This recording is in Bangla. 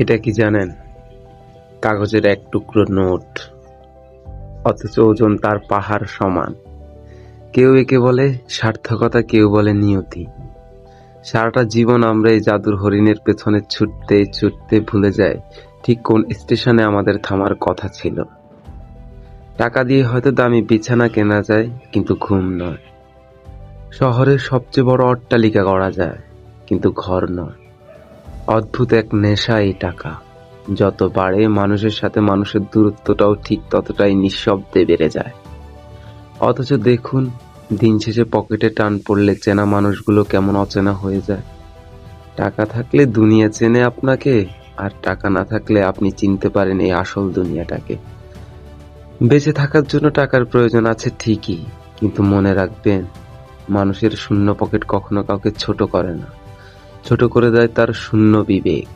এটা কি জানেন? কাগজের এক টুকরো নোট, অথচ ওজন তার পাহাড় সমান। কেউ একে বলে সার্থকতা, কেউ বলে নিয়তি। সারাটা জীবন আমরা এই জাদুর হরিণের পেছনে ছুটতে ছুটতে ভুলে যাই ঠিক কোন স্টেশনে আমাদের থামার কথা ছিল। টাকা দিয়ে হয়তো দামি বিছানা কেনা যায়, কিন্তু ঘুম নয়। শহরের সবচেয়ে বড় অট্টালিকা গড়া যায়, কিন্তু ঘর নয়। অদ্ভুত এক নেশা এই টাকা। যত বাড়ে মানুষের সাথে মানুষের দূরত্বটাও ঠিক ততটাই নিঃশব্দে বেড়ে যায়। অথচ দেখুন, দিন শেষে পকেটে টান পড়লে চেনা মানুষগুলো কেমন অচেনা হয়ে যায়। টাকা থাকলে দুনিয়া চেনে আপনাকে, আর টাকা না থাকলে আপনি চিনতে পারেন এই আসল দুনিয়াটাকে। বেঁচে থাকার জন্য টাকার প্রয়োজন আছে ঠিকই, কিন্তু মনে রাখবেন, মানুষের শূন্য পকেট কখনো কাউকে ছোট করে না, ছোট করে দেয় তার শূন্য বিবেক।